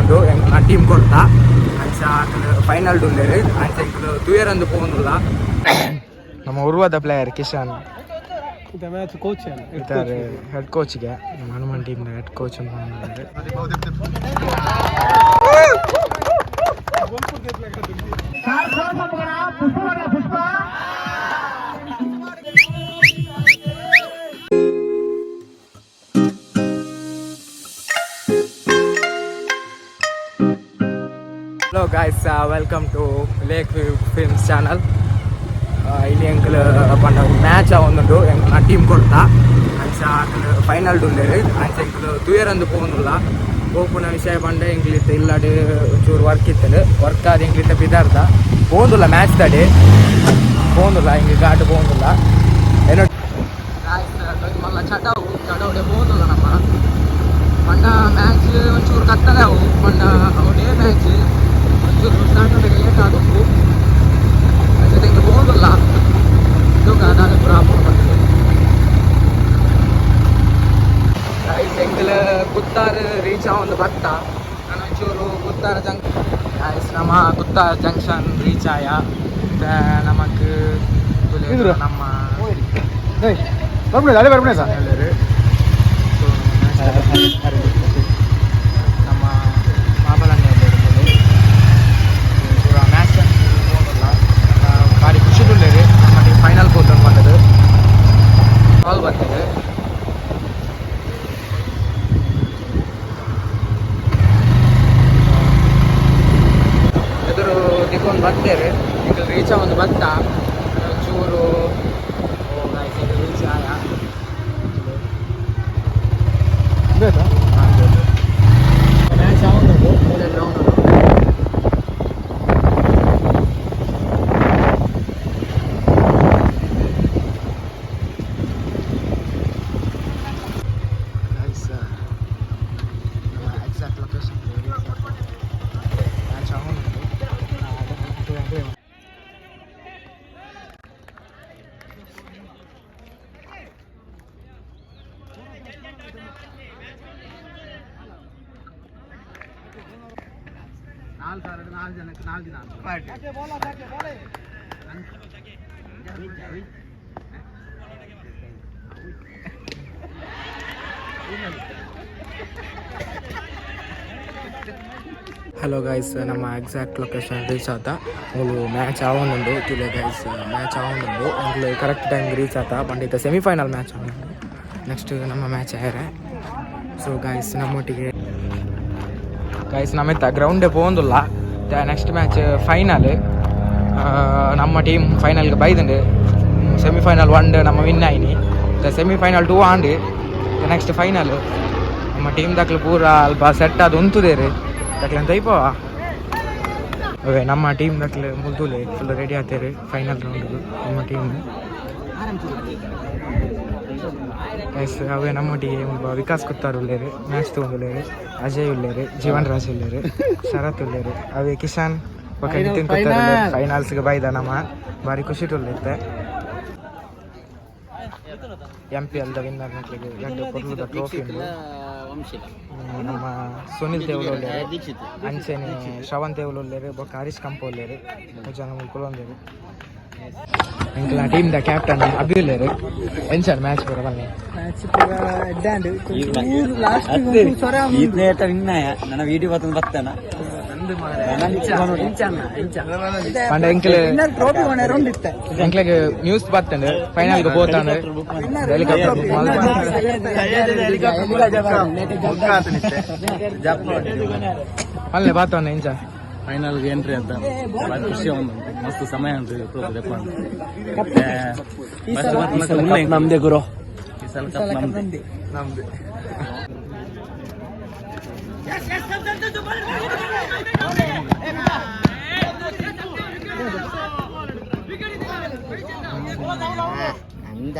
ಉಂಡು ಆ ಟೀಮ್ ಕೊಡ್ತಾ ಅಂಚ ಫೈನಲ್ ಉಂಡೇರು ಅಂಚ ಇಂಕಲು ತೂಯರಂದು ಪೋಂದುಲ್ಲ ನಮ್ಮ ಉರ್ವದ ಪ್ಲೇಯರ್ ಕಿಶನ್ ಇದ್ದಾರೆ ಹೆಡ್ ಕೋಚ್ಗೆ ನಮ್ಮ ಹನುಮಾನ್ ಟೀಮ್ನ ಹೆಡ್ ಕೋಚ್ ಅಂತ Hello guys, welcome to Lake View Films channel. ಇಲ್ಲಿ ಎಂಕಲ್ ಪಂಡ ಮ್ಯಾಚ್ ಒಂದುಂಡು ಆ ಟೀಮ್ ಕೊಡ್ತಾ ಅಂಚ ಫೈನಲ್ ಉಂಡೇರು ಅಂಚ ಎಂಕಲು ತೂಯರಂದು ಪೋಂದುಲ್ಲ ಪೋಪುನ ವಿಷಯ ಪಂಡ ಎಂಕ್ಲಿತ್ತ ಇಲ್ಲಾಡು ಚೂರು ವರ್ಕ್ ಇತ್ತಲು ವರ್ಕ್ ಆದ ಎಂಕ್ಲಿತ್ತ ಬಿದಾರ್ದ ಪೋಂದುಲ್ಲ ಮ್ಯಾಚ್ ತಡೆ ಪೋಂದುಲ್ಲ ಹಿಂಗೆ ಘಾಟ್ ಪೋಂದುಲ್ಲ ಏನೋ ಮಲ್ಲ ಚಟವುಡೆ ಪೋಂದುಲ್ಲ ನಮ್ಮ ಪಂಡ ಮ್ಯಾಚ್ ಒಂಚೂರು ಕತ್ತಲೆವು ಪಂಡ ಡೇ ಮ್ಯಾಚ್ ಒಂಚೂರು ಸ್ಟಾರ್ಟ್ ಲೇಟ್ ಆದವು ಜೊತೆಗೆ ಹೋಗಲ್ಲ ಅದು ಪ್ರಾಬ್ಲಮ್ ಬರ್ತದೆ ಸೈಕಲ್ ಕುತ್ತಾರ್ ರೀಚ್ ಒಂದು ಭತ್ತ ನಾನು ಒಂಚೂರು ಕುತ್ತಾರ ನಮ್ಮ ಕುತ್ತಾರ ಜಂಕ್ಷನ್ ರೀಚ್ ಆಯ ನಮಗೆ ನಮ್ಮ ನಮ್ಮ ಮಾಬಲಣ್ಣೆ ಭಾರಿ ಖುಷಿದುಳ್ಳೇರಿ ನಮ್ಮ ಟೀಮ್ ಫೈನಲ್ ಹೋಗ್ಕೊಂಡು ಬಂದದ್ದು ಕಾಲ್ ಬರ್ತದೆ ಎದುರು ದಿಕ್ಕೊಂಡು ಬರ್ತೇವೆ ಈಗ ರೀಚ ಒಂದು ಭತ್ತ ಒಂಚೂರು ರೀಚ್ ಆಯ ಮ್ಯಾಚ್ ಆಗೋದು ಗ್ರೌಂಡ್ ನಾಲ್ಕು ಜನಕ್ಕೆ 4 ದಿನ ಹಲೋ ಗೈಸ್ ನಮ್ಮ ಎಕ್ಸಾಕ್ಟ್ ಲೊಕೇಶನ್ ರೀಚ್ ಆತ ಮೂಲು ಮ್ಯಾಚ್ ಆವೊಂದುಂಡು ತುಲೆ ಗೈಸ್ ಮ್ಯಾಚ್ ಆವೊಂದುಂಡು ಒಂದು ಕರೆಕ್ಟ್ ಟೈಮ್ ರೀಚ್ ಆತ ಪಂಡಿತ ಸೆಮಿಫೈನಲ್ ಮ್ಯಾಚ್ ಆವೊಂದುಂಡು ನೆಕ್ಸ್ಟ್ ನಮ್ಮ ಮ್ಯಾಚ್ ಆಯ್ರೆ ಸೊ ಗೈಸ್ ನಮ್ಮೊಟ್ಟಿಗೆ ಗೈಸ್ ನಮ್ಮೆತ್ತ ಗ್ರೌಂಡೇ ಪೋಂದುಲ್ಲ ನೆಕ್ಸ್ಟ್ ಮ್ಯಾಚ್ ಫೈನಲ್ ನಮ್ಮ ಟೀಮ್ ಫೈನಲ್ಗೆ ಬೈದುಂಡು ಸೆಮಿಫೈನಲ್ 1 ನಮ್ಮ ವಿನ್ ಆಯ್ನಿ ಸೆಮಿಫೈನಲ್ 2 ಆಂಡು ನೆಕ್ಸ್ಟ್ ಫೈನಲ್ ನಮ್ಮ ಟೀಮ್ ದಾಖಲೆ ಪೂರ ಅಲ್ಪ ಸೆಟ್ ಅದು ಉಂತುದೇರಿ ದಾಖಲೆ ಅಂತ ಐಪವ ಅವೇ ನಮ್ಮ ಟೀಮ್ ದಾಖಲೆ ಮುಲ್ತುಲೆ ಫುಲ್ ರೆಡಿ ಆಗ್ತೇರಿ ಫೈನಲ್ ರೌಂಡ್ಗೆ ನಮ್ಮ ಟೀಮ್ ಎಸ್ ಅವೇ ನಮ್ಮೊಟ್ಟಿಗೆ ವಿಕಾಸ್ ಕುತ್ತಾರ್ ಉಳ್ಳೇರು ಮ್ಯಾಚ್ ತೊಗೊಂಡುಳ್ಳೇರು ಅಜಯ್ ಉಳ್ಳೇರು ಜೀವನ್ ರಾಜ್ ಉಳ್ಳೇರು ಶರತ್ ಉಳ್ಳೇರು ಅವೇ ಕಿಶನ್ ನಿತಿನ್ ಕುತ್ತಾರ್ ಫೈನಲ್ಸ್ಗೆ ಬೈದ ನಮ್ಮ ಭಾರಿ ಖುಷಿ ತುಳ್ಳಿತ್ತೆ MPL ವಿನ್ನರ್ ಮಕ್ಕಳಿಗೆ 2 ಕೊರ್ಲುದ ಟ್ರೋಫಿ ಉಂಟು ನಮ್ಮ ಸುನಿಲ್ ತೇವಲು ಉಳ್ಳೇರು ಅಂಚೆನೆ ಶ್ರವಣ್ ತೇವಲು ಉಳ್ಳೇರು ಬೊಕ್ಕ ಹರೀಶ್ ಕಂಪ ಉಳ್ಳೇರು ಜನ ಕುಲೊಂದೇರು ಎಂಕಲ ಟೀಮ್ ದ ಕ್ಯಾಪ್ಟನ್ ಅಭಿಯುಳ್ಳೇರು ಎಂಚಾರ್ ಮ್ಯಾಚ್ ಪೂರ ಬನ್ನಿ ಮ್ಯಾಚ್ ಪೂರ ಎಡ್ಡಾಂಡು ಲಾಸ್ಟ್ ಈತ ವಿನ್ನಾಯ ನನ್ನ ವಿಡಿಯೋ ಬತ್ತನ ಬತ್ತನ ಪಂಡ ಎಂಕಲೆ ಟ್ರೋಫಿ ವನ ರೌಂಡ್ ಇತ್ತ ಎಂಕಲೆಗೆ ನ್ಯೂಸ್ ಬತ್ತಂಡು ಫೈನಲ್ ಗೆ ಹೋತಾನೆ ಹೆಲಿಕಾಪ್ಟರ್ ಅಲ್ಲೇ ಬಾತವನ ಎಂಚ ಫೈನಲ್ ಗೆ ಎಂಟ್ರಿ ಅಂತ ಭಾಳ ಖುಷಿ ಒಂದು ಮಸ್ತ್ ಸಮಯ ಅಂತ ನಮ್ದೇ ಗುರು ಈ ಸಲ ಕಪ್ ನಮ್ದೇ ಅಂದ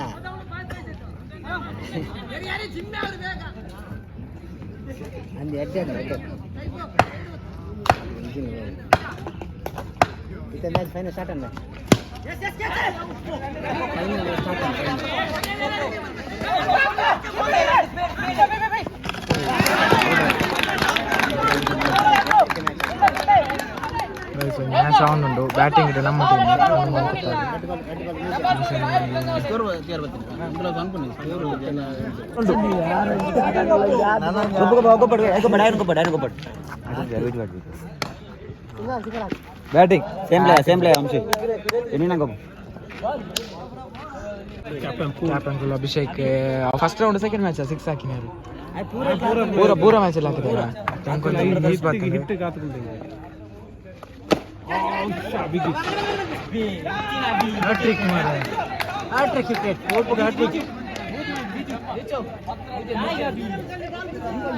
ಅಂದ ಎಡ್ಡೆ Kita match final start anda. Yes. Final start anda. Match on ಉಂಡು ಬ್ಯಾಟಿಂಗ್ ಇದೆ ನಮ್ಮ ಟೀಮ್ ಬ್ಯಾಟಿಂಗ್ ಸೇಮ್ ಪ್ಲೇ ಅಂಶಿ captain full Abhishek first round second match 6 ಹಾಕಿನಾರು ಪೂರ ಮ್ಯಾಚ್ ಎಲ್ಲ ಹಾಕಿದ್ದಾರೆ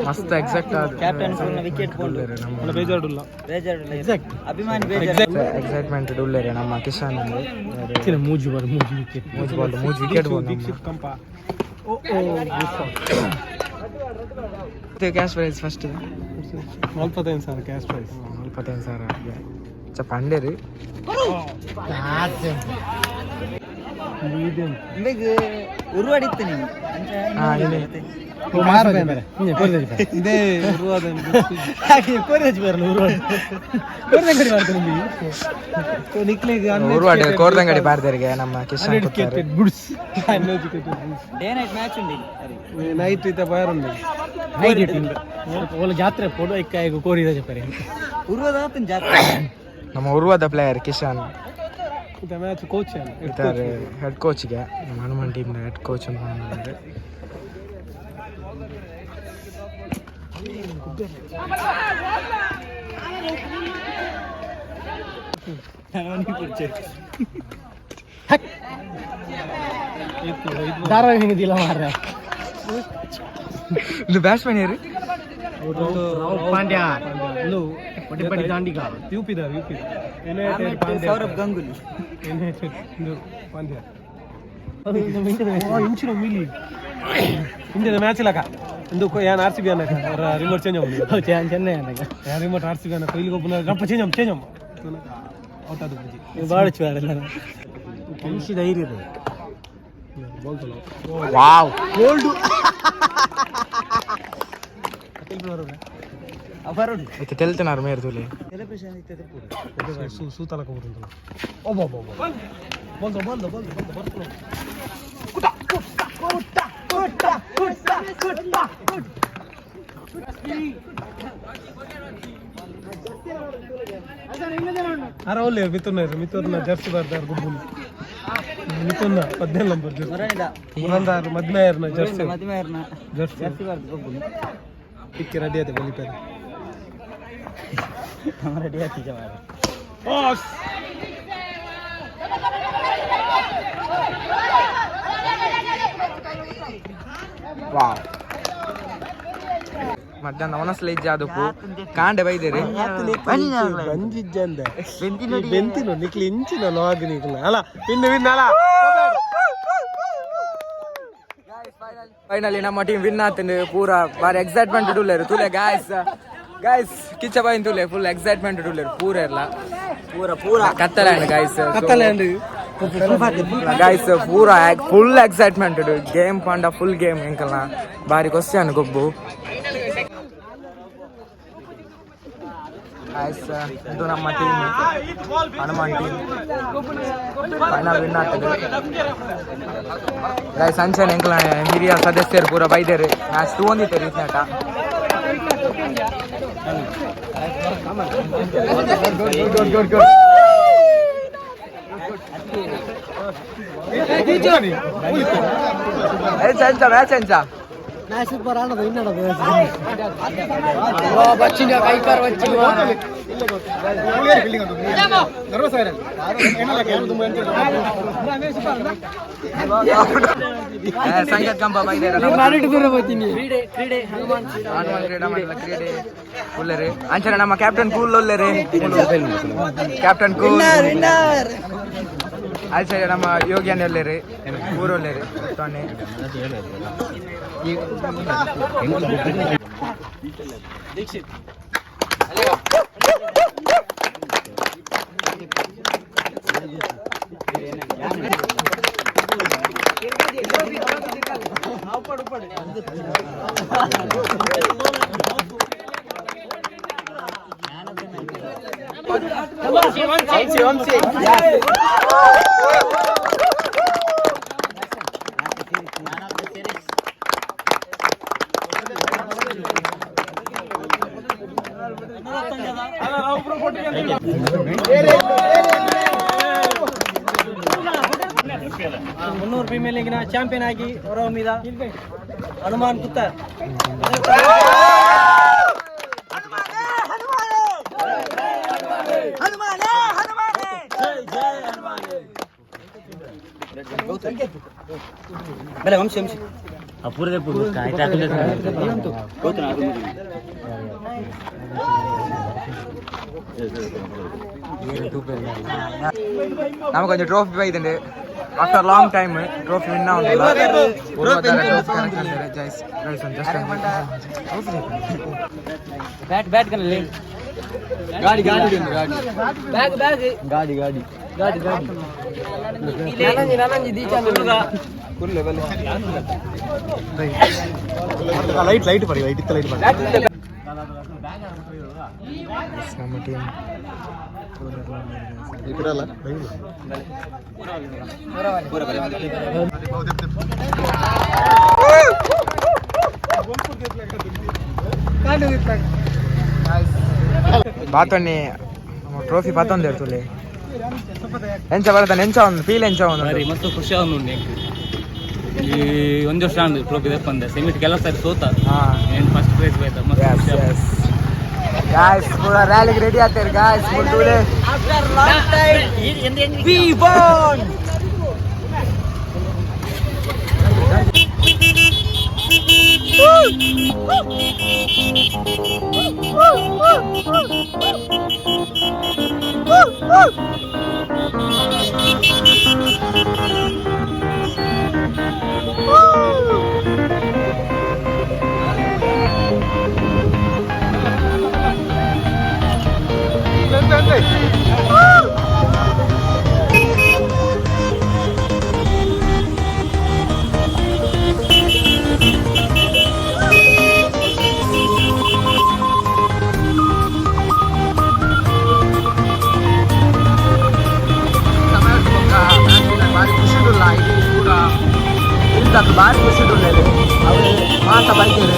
ಮಸ್ತ್ ಎಕ್ಸಾಕ್ಟ್ ಎಕ್ಸೈಟ್ಮೆಂಟ್ ಉಳ್ಳೇರೆ ನಮ್ಮ ಕಿಶನ್ ಮೂಜು wicket cash prize first 45,000 cash prize 45,000 ಪಂಡೇರಿ ಉರುವಾಡಿತ್ತು ಇದೇ ಕೋರ್ದಂಗಡಿ ಪಾರ್ದರಿಗೆ ನಮ್ಮ Kishan goods day night match ಉಂಡಿ ನೈಟ್ ಇತ್ತ ಬಾರ್ ಉಂಡಿ ಜಾತ್ರೆ ಪೋಡು ಇಕ್ಕ ಕೋರಿದ ಜಪರಿ ಉರುವಾದ ಜಾತ್ರೆ ನಮ್ಮ ಉರುವಾದ ಪ್ಲೇಯರ್ ಕಿಶನ್ ಮ್ಯಾಚ್ ಕೋಚ್ ಇದ್ದಾರೆ ಹೆಡ್ ಕೋಚ್ಗೆ ನಮ್ಮ ಹನುಮಾನ್ ಟೀಮ್ನ ಹೆಡ್ ಕೋಚ್ ಅಂತ ಮಾಡಿದ್ದಾರೆ ಧಾರಾವಾಹಿದಿಲ್ಲ ಮಾರ್ರೆ ಇದು ಬ್ಯಾಟ್ಸ್ಮನ್ ಯಾರು ಪಾಂಡ್ಯ ಪಟ್ಟಿ ದಾಂಡಿಗ ಯುಪಿದ ಸೌರಭ್ ಗಂಗೂಲಿ ಪಾಂಡ್ಯ ಇಂಚಿನ ಮೀಲಿ ಇಂಡಿಯಾದ ಮ್ಯಾಚ್ ಇಲ್ಲಕ ಇಂದು ಯಾನ್ ಆರ್ ಸಿ ಬಿ ಅನ್ನಕ ಅವರ ರಿಮೋಟ್ ಚೇಂಜ್ ಆಗಿ ಚೆನ್ನೈ ಅನ್ನಕ ಯಾನ್ ರಿಮೋಟ್ ಆರ್ ಸಿ ಬಿ ಅನ್ನಕ ಇಲ್ಲಿ ಒಬ್ಬನ ಗಪ್ಪ ಚೇಂಜ್ ಔಟ್ ಆದ ಬುಜಿ ಬಾಳ ಚುವಾರಲ್ಲ ಇಂಚಿ ಧೈರ್ಯ ಇದೆ ವಾವ್ ಗೋಲ್ಡ್ ಅಫರುಡ್ ಇದು ತೆಲ್ತನಾರು ಮೇರ್ ತುಲೆ ಸೆಲೆಬ್ರೇಷನ್ ಇತ್ತದ ಪೂರ ಸೂತಲಕ ಬರುಂದು ಒಬ್ಬ ಬಂದು ಅರವಲ್ಲಿ ಮಿಥುನ ಜರ್ಸಿ ಬರ್ದಾರ ಗುಡ್ಬುಲ್ ಮಿಥುನ 14 ನಂಬರ್ ಜರ್ಸಿ ಮದ್ಮೇಯರ್ನ ಜರ್ಸಿ ಜರ್ಸಿ ಬರ್ದು ಗುಡ್ಬುಲ್ ಟಿಕ್ಕೆ ರೆಡಿ ಆಯ್ತು ಬಲಿತಾರೆ ರೆಡಿ ಆಯ್ತು ಜವಾರ ವಾವ್ ಮಧ್ಯಾಹ್ನ ಅವನಸ್ಲ ಇಜ್ಜ ಅದಕ್ಕೂ ಕಾಂಡೆ ಬೈದೇರಿ ಬಂಜಿಜ್ಜಂದ ಬೆಂತಿನೋ ನಿಕ್ಲಿ ಇಂಚಿನ ಲಾಗ್ ನಿಕ್ಲ ಅಲ್ಲ ಅಲ್ಲ ಫೈನಲಿ ನಮ್ಮ ಟೀಮ್ ವಿನ್ ಆತಂದು ಪೂರ ಬಾರಿ ಎಕ್ಸೈಟ್ಮೆಂಟ್ ಉಳ್ಳೇರು ತುಲೆ ಗಾಯ್ಸ್ ಕಿಚ್ಚ ಬಾಯಿನ್ ತುಲೆ ಫುಲ್ ಎಕ್ಸೈಟ್ಮೆಂಟ್ ಉಳ್ಳೇರು ಪೂರ ಇರಲ್ಲ ಪೂರ ಕತ್ತಲೆ ಗಾಯ್ಸ್ ಪೂರ ಫುಲ್ ಎಕ್ಸೈಟ್ಮೆಂಟ್ ಗೇಮ್ ಪಂಡ ಫುಲ್ ಗೇಮ್ ಎಂಕಲ್ನ ಬಾರಿ ಕ್ವಶ್ಚನ್ ಗೊಬ್ಬು ಗಾಯ್ಸ್ ಇದು ನಮ್ಮ team Hanuman team final win ಆಗ್ತದೆ ಗಾಯ್ಸ್ ಅಂಚನೆ ಎಂಕಲ್ನ ಹಿರಿಯ ಸದಸ್ಯರು ಪೂರ ಬೈದೇರು ಮ್ಯಾಚ್ ತಗೊಂಡಿತ್ತು ರೀಸೆಂಟ ಮ್ಯಾಚ್ ಎಂಚ సూపర్ ఆడదు ఇన్నాడు వచ్చింది కైకర్ వచ్చింది ಸಂಗತ್ ಕಂಪ ಕ್ರೀಡೆ ಉಳ್ಳರೆ ಅಂಚನೆ ನಮ್ಮ ಕ್ಯಾಪ್ಟನ್ ಕೂಲ್ ಒಳ್ಳೆರೆ ಕ್ಯಾಪ್ಟನ್ ಕೂಲ್ ಆಚೆ ನಮ್ಮ ಯೋಗ್ಯನ್ ಒಳ್ಳೆರೆ ಊರು ಒಳ್ಳೆರೆ ತೊನ್ನೆ ದೀಕ್ಷಿತ್ ಮುನ್ನೂರು ಫೀಮೇಲ್ ಚಾಂಪಿಯನ್ ಆಗಿ ಹೊರಹೊಮ್ಮಿದ ಹನುಮಾನ್ ಪುತ್ತರ್. നമുക്ക് கொஞ்சம் ട്രോഫി പോയിട്ടുണ്ട് after long time trophy win ആവുന്നില്ല లైట్ పడి ఇత్త లైట్ పడి ನಮ್ಮ ಟೀಮ್ ఇక్కడలా ಬಾತಣ್ಣಿ ಟ್ರೋಫಿ ಪತ್ತೊಂದು ಇರ್ತದೆ ಎಂಚ ಬರ್ತದೆ ಎಂಚ ಒಂದು ಫೀಲ್ ಎಂಚ ಒಂದು ಮಸ್ತ್ ಖುಷಿ ಆಗುಂಡು ಈ ಒಂದು ವರ್ಷ ಆಂದು ಟ್ರೋಫಿ ತೆಪ್ಪಂದೆ ಸೆಮಿಟ್ ಕೆಲಸ ಸರಿ ಸೋತ ಏನು ಫಸ್ಟ್ ಪ್ರೈಸ್ ಹೋಯ್ತು ಮಸ್ತ್ guys pura rally ready ಆಗ್ತಾರೆ guys today after long time we won ಭಾರಿ ಖುಷಿ ఉండేది ಅವರು మాట ಬೈತಾರೆ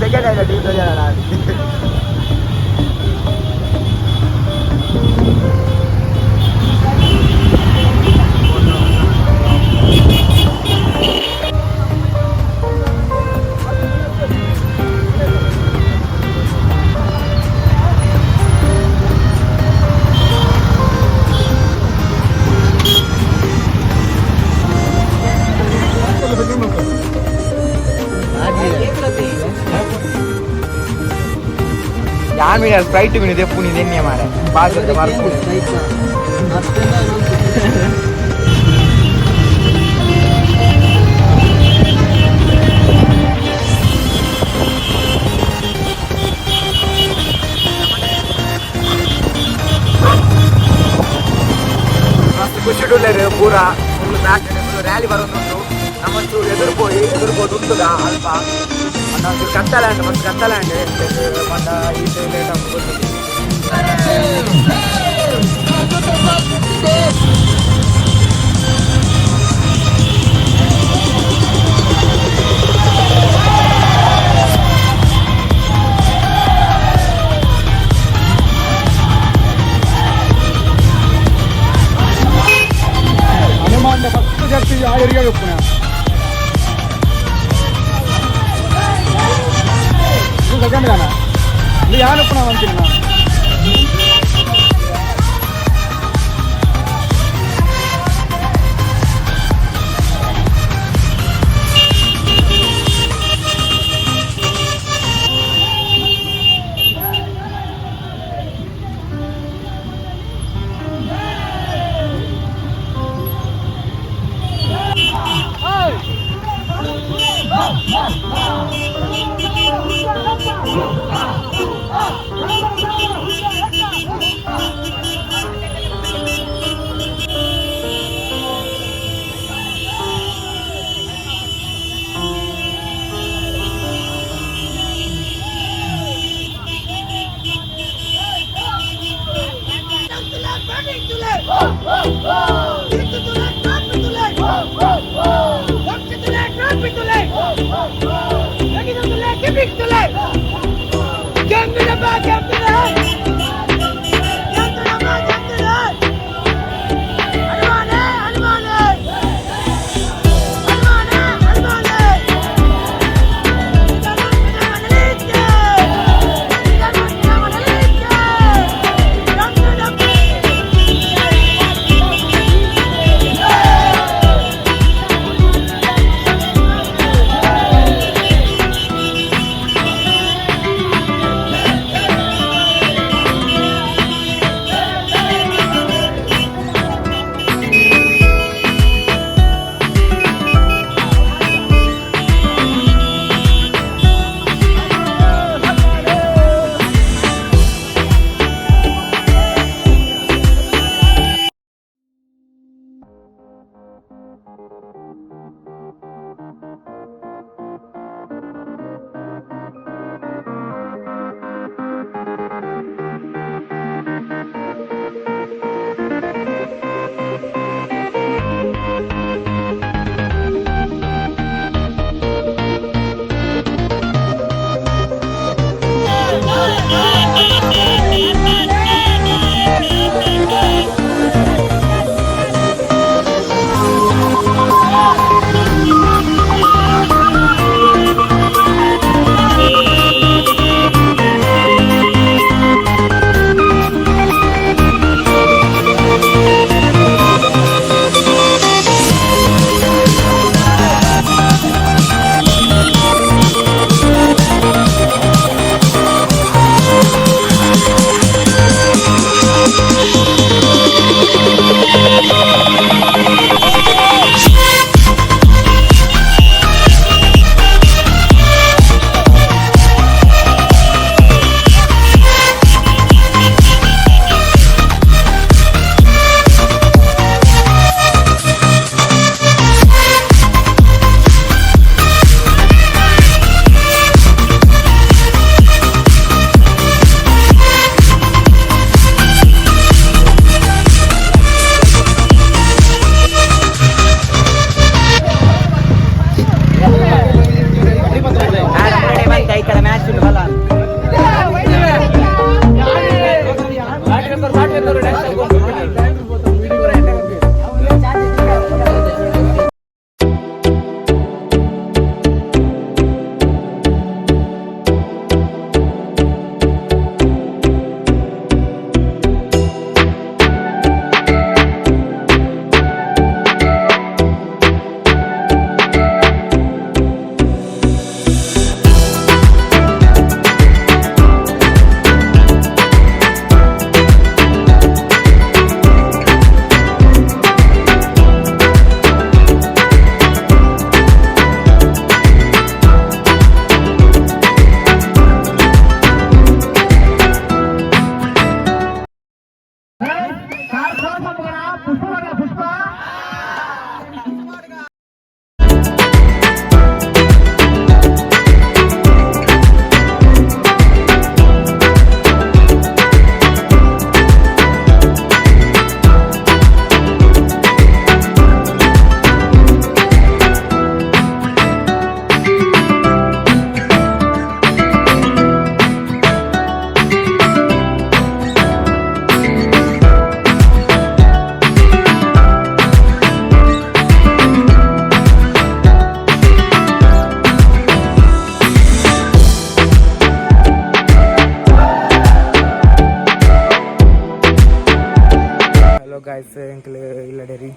సెకండ్ అయితే టీంతో ಯಾನ್ ಮೀಡಿಯಾ ಸ್ಪ್ರೈಟ್ ಬಿನಿದೆ ಪುನಿ ನೆನ್ನೆ ಮಾರೆ ಬಾಜು ಮಾರ್ಕು ಮಸ್ತ್ ಖುಷಿಡುಳ್ಳೇರು ಪೂರ ಫುಲ್ ಮ್ಯಾಚ್ ಫುಲ್ ರ್ಯಾಲಿ ಬರೋದುಂಟು ನಮ್ಮಂತೂ ಎದುರ್ಬೋದು ಉಂಟುದ ಅಲ್ಪ ಒಂದು ಕತ್ತಲ್ಯಾಂಡ್ ಮತ್ತು ಕತ್ತಲ್ಯಾಂಡ್ ಮತ್ತು ಈ ಲೇಟ್ ಆಗ್ಬೋದು ಹನುಮಾನ್ ಫಸ್ಟ್ ಜರ್ಸಿ ಆಡಿಗೆ ಒಪ್ಪುನ ಸೆಕೆಂಡ್ ಗಾನ யாரப்ப நான் வந்துருந்தேன்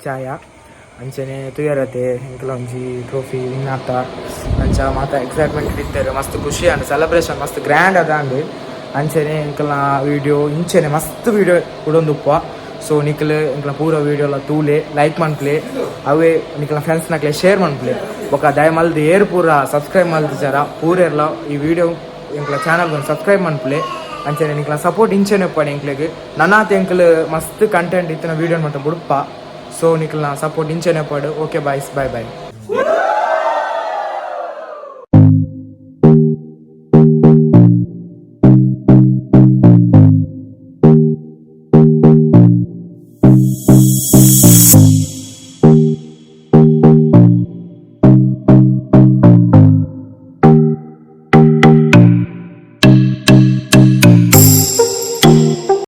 ಇಚ್ಛಾಯ ಅಂಚನೆ ತುಯರತೆ ಎಂಕಲ ಒಂಜಿ ಟ್ರೋಫಿ ವಿನ್ ಆತ ಅಂಚ ಮಾತ ಎಕ್ಸೈಟ್ಮೆಂಟ್ ಇದ್ದಾರೆ ಮಸ್ತ್ ಖುಷಿ ಅಂಡ್ ಸೆಲೆಬ್ರೇಷನ್ ಮಸ್ತ್ ಗ್ರ್ಯಾಂಡ್ ಅದ ಅಂಡ್ ಅಂಚನೆ ಎಂಕಲ್ನ ವೀಡಿಯೋ ಇಂಚನೆ ಮಸ್ತ್ ವೀಡಿಯೋ ಉಡೊಂದುಪ್ಪ ಸೊ ನಿಖಲ್ ಎಂಕಲ್ನ ಪೂರ ವೀಡಿಯೋಲ ತೂಲೆ ಲೈಕ್ ಮನ್ಪ್ಲೆ ಅವೇ ನಿಖಲ್ನ ಫ್ರೆಂಡ್ಸ್ನಕ್ಲೆ ಶೇರ್ ಮನ್ಪ್ಲೆ ಬೊಕ ದಯಮಲ್ದು ಏರ್ ಪೂರ ಸಬ್ಸ್ಕ್ರೈಬ್ ಮಲ್ತಿಚಾರ ಪೂರೆರ್ಲ ಈ ವಿಡಿಯೋ ಎಂಕಲ ಚಾನಲ್ಗೊಂದು ಸಬ್ಸ್ಕ್ರೈಬ್ ಮನ್ಪ್ಲೆ ಅಂಚನೆ ನಿಖಲ್ನ ಸಪೋರ್ಟ್ ಇಂಚನೆ ಉಪ್ಪ ಎಂಕ್ಲೆಗ್ ನನ್ನಾತ ಎಂಕಲ್ ಮಸ್ತ್ ಕಂಟೆಂಟ್ ಇತ್ತಿನ ವೀಡಿಯೋ ಮಟ್ಟ ಬುಡ್ಪ ಸೊ ನಿಖಲ್ನ ಸಪೋರ್ಟ್ ಇಂಚನೆ ಪಡು ಓಕೆ ಬಾಯ್ಸ್ ಬಾಯ್ ಬಾಯ್